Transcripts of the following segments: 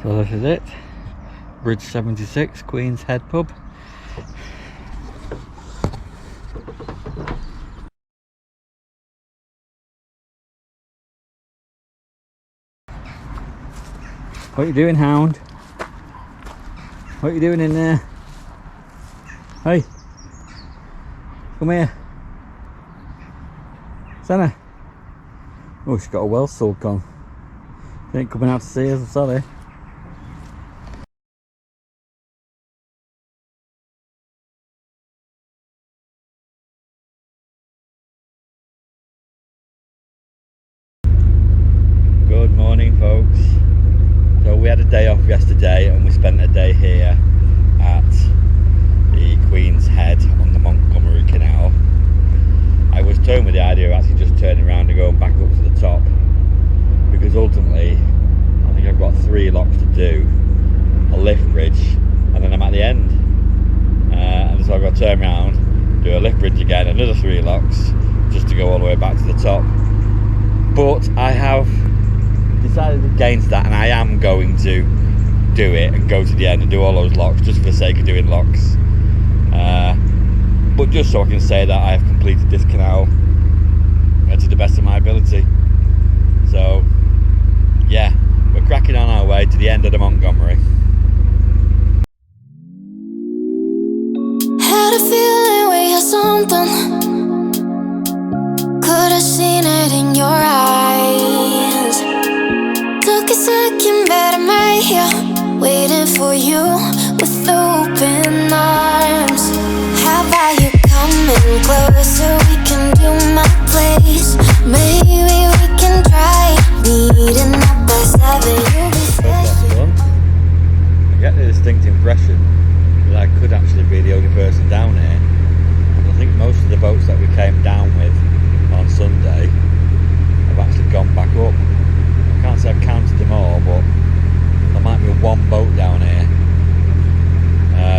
So this is it, Bridge 76, Queen's Head pub. What are you doing, hound? What are you doing in there? Hey, come here. Senna. Oh, she's got a well sulk on. She ain't coming out to see us, I'm sorry. Good morning, folks. So we had a day off yesterday and we spent a day here at the Queen's Head on the Montgomery Canal. I was toying with the idea of actually just turning around and going back up to the top, because ultimately I think I've got 3 locks to do, a lift bridge, and then I'm at the end. And so I've got to turn around, do a lift bridge again, another 3 locks, just to go all the way back to the top. But I have decided against that, and I am going to do it and go to the end and do all those locks just for the sake of doing locks. But just so I can say that I have completed this canal to the best of my ability. So yeah, we're cracking on our way to the end of the Montgomery. Had a feeling we had something, could have seen it in your eyes. Took a second, but I'm right here, waiting for you with open arms. How about you coming closer? We can do my place. Maybe we can try meeting up by 7. You'll be Well, I get the distinct impression that I could actually be the only person down here. And I think most of the boats that we came down with on Sunday have actually gone back up. I can't say I've counted them all, but there might be 1 boat down here.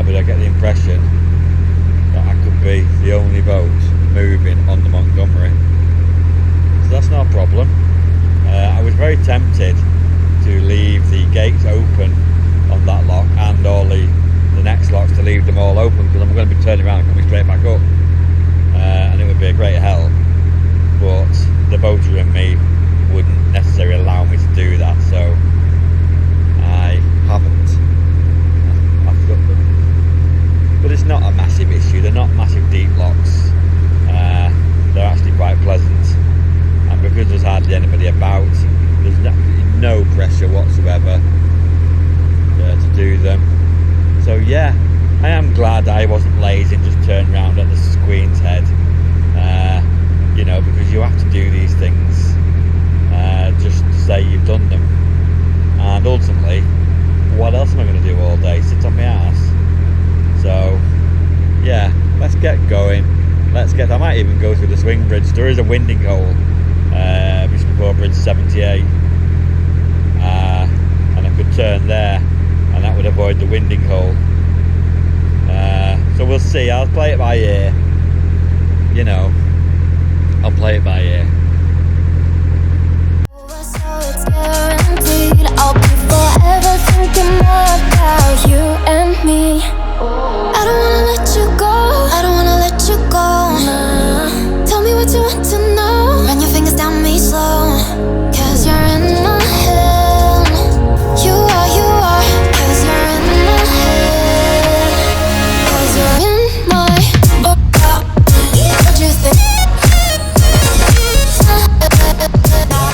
But I get the impression that I could be the only boat moving on the Montgomery. So that's not a problem. I was very tempted to leave the gates open on that lock and all the next locks, to leave them all open, because I'm going to be turning around and coming straight back up. And it would be a great help. But the boater and me wouldn't necessarily allow me to do that, so I haven't. I've got them. But it's not a massive issue, they're not massive deep locks. They're actually quite pleasant, and because there's hardly anybody about, there's no pressure whatsoever to do them. So yeah, I am glad I wasn't lazy and just turned around at the Queen's Head. You know, because you have to do these things just to say you've done them. And ultimately, what else am I going to do all day? Sit on my ass? So yeah, let's get going. I might even go through the swing bridge. There is a winding hole just before Bridge 78, and I could turn there, and that would avoid the winding hole. So we'll see. I'll play it by ear. You know, I'll play it by ear. So it's guaranteed I'll be forever thinking more about you and me. I don't wanna let you go, I don't wanna let you go, nah. Tell me what you want to know, run your fingers down me slow, cause you're in my head. You are, cause you're in my head. Cause you're in my what you think?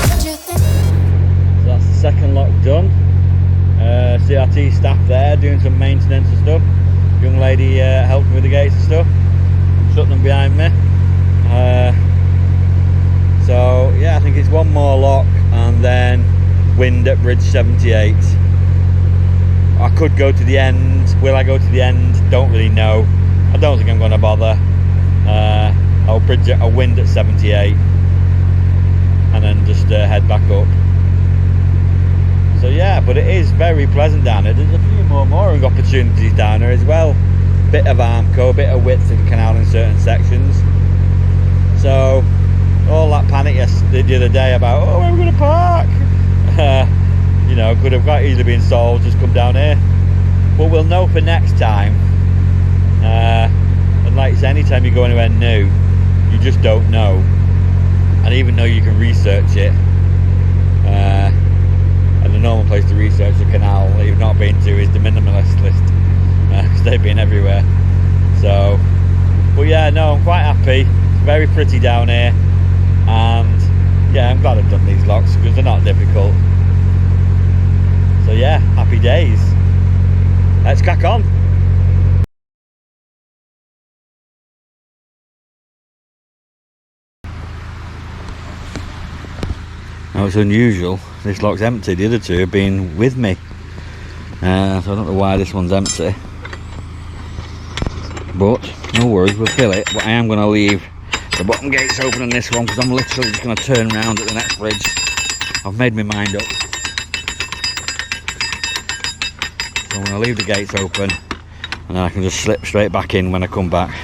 What you think? So that's the second lock done. CRT staff there doing some maintenance and stuff. Young lady helped me with the gates and stuff, shut them behind me. So yeah, I think it's 1 more lock and then wind at Bridge 78. I could go to the end. Will I go to the end? Don't really know. I don't think I'm going to bother. I'll wind at 78 and then just head back up. So yeah, but it is very pleasant down here. There's a few more mooring opportunities down here as well. Bit of armco, bit of width of the canal in certain sections. So all that panic the other day about, oh, where are we going to park? You know, could have quite easily been solved, just come down here. But we'll know for next time. And like I say, anytime you go anywhere new, you just don't know. And even though you can research it, and the normal place to research the canal that you've not been to is the minimalist list, because they've been everywhere. So, but yeah, no, I'm quite happy. It's very pretty down here, and yeah, I'm glad I've done these locks because they're not difficult. So yeah, happy days. Let's crack on. Now it's unusual, this lock's empty, the other two have been with me. So I don't know why this one's empty. But no worries, we'll fill it. But I am going to leave the bottom gates open on this one because I'm literally just going to turn around at the next bridge. I've made my mind up. So I'm going to leave the gates open and then I can just slip straight back in when I come back.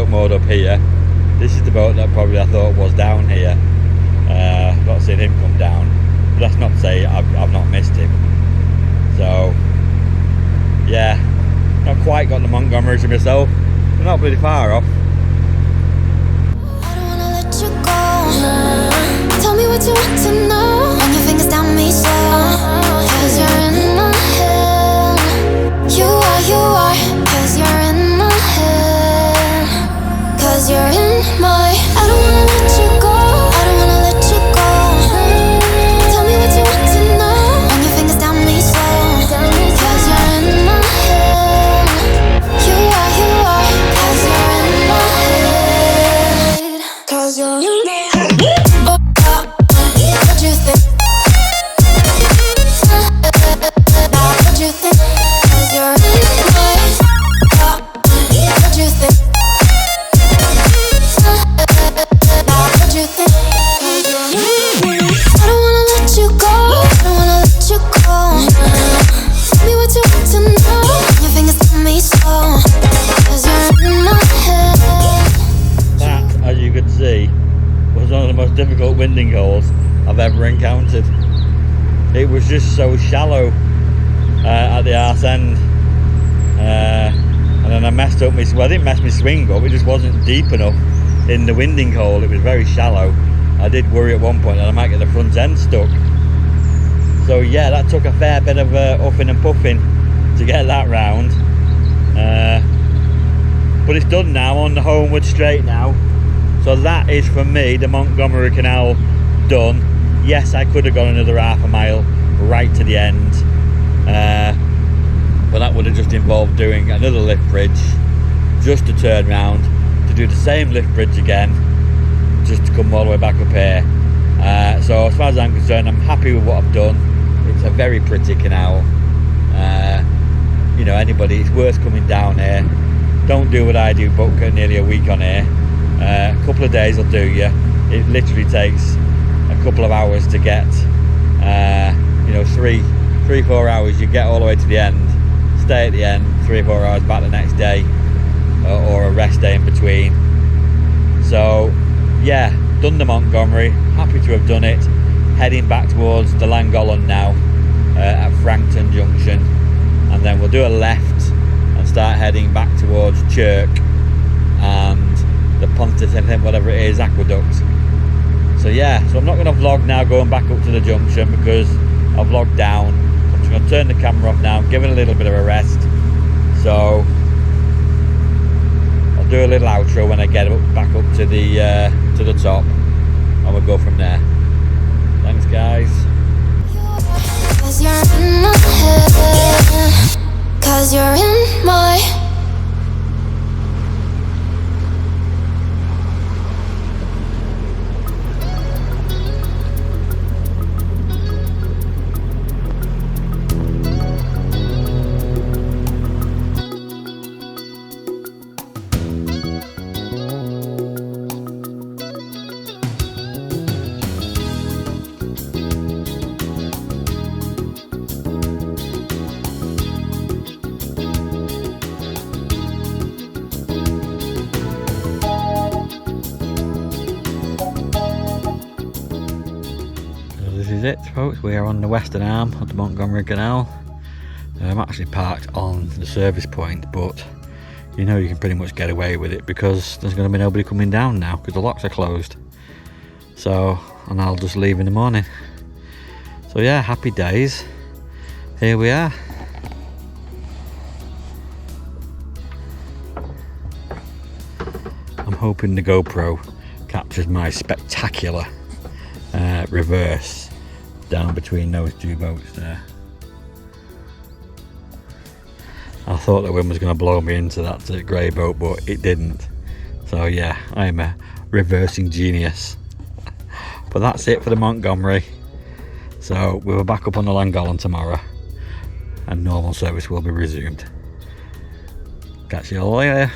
Moored up here. This is the boat that probably I thought was down here. Not seen him come down, but that's not to say I've not missed him. So yeah, not quite got the Montgomery to myself, but not really far off. I don't wanna let you go. Tell me what you want to know. Run your fingers down me so, 'cause you're in my head. You are, 'cause you're in my head. 'Cause you're in my, I don't wanna let you go. I don't wanna let you go. Tell me what you want to know. Run your fingers down me so, 'cause you're in my head. You are, 'cause you're in my head. 'Cause you're in my head. What you think? What you think? 'Cause you're in my head. What you think? Difficult winding holes I've ever encountered. It was just so shallow at the arse end, and then I messed up my, well, I didn't mess my swing up, it just wasn't deep enough in the winding hole. It was very shallow. I did worry at one point that I might get the front end stuck. So yeah, that took a fair bit of uffing and puffing to get that round, but it's done now, on the homeward straight now. So that is, for me, the Montgomery Canal done. Yes, I could have gone another half a mile right to the end, but that would have just involved doing another lift bridge just to turn round, to do the same lift bridge again, just to come all the way back up here. So as far as I'm concerned, I'm happy with what I've done. It's a very pretty canal. You know, anybody, it's worth coming down here. Don't do what I do, book nearly a week on here. A couple of days will do you. It literally takes a couple of hours to get, you know, 3-4 hours. You get all the way to the end, stay at the end, 3 or 4 hours back the next day, or a rest day in between. So yeah, done the Montgomery, happy to have done it. heading back towards the Llangollen now at Frankton Junction, and then we'll do a left and start heading back towards Chirk and the Pontus, whatever it is, aqueduct. So yeah, so I'm not going to vlog now going back up to the junction because I've vlogged down. I'm just going to turn the camera off now, give it a little bit of a rest. So I'll do a little outro when I get back up to the top, and we'll go from there. Thanks guys. 'Cause you're in my head, 'cause you're in my Is it, folks? We are on the western arm of the Montgomery Canal. I'm actually parked on the service point, but you know you can pretty much get away with it because there's going to be nobody coming down now because the locks are closed. So, and I'll just leave in the morning. So yeah, happy days. Here we are. I'm hoping the GoPro captures my spectacular reverse down between those two boats there. I thought the wind was going to blow me into that grey boat, but it didn't. So yeah, I am a reversing genius. But that's it for the Montgomery. So we'll be back up on the Llangollen tomorrow, and normal service will be resumed. Catch you all later.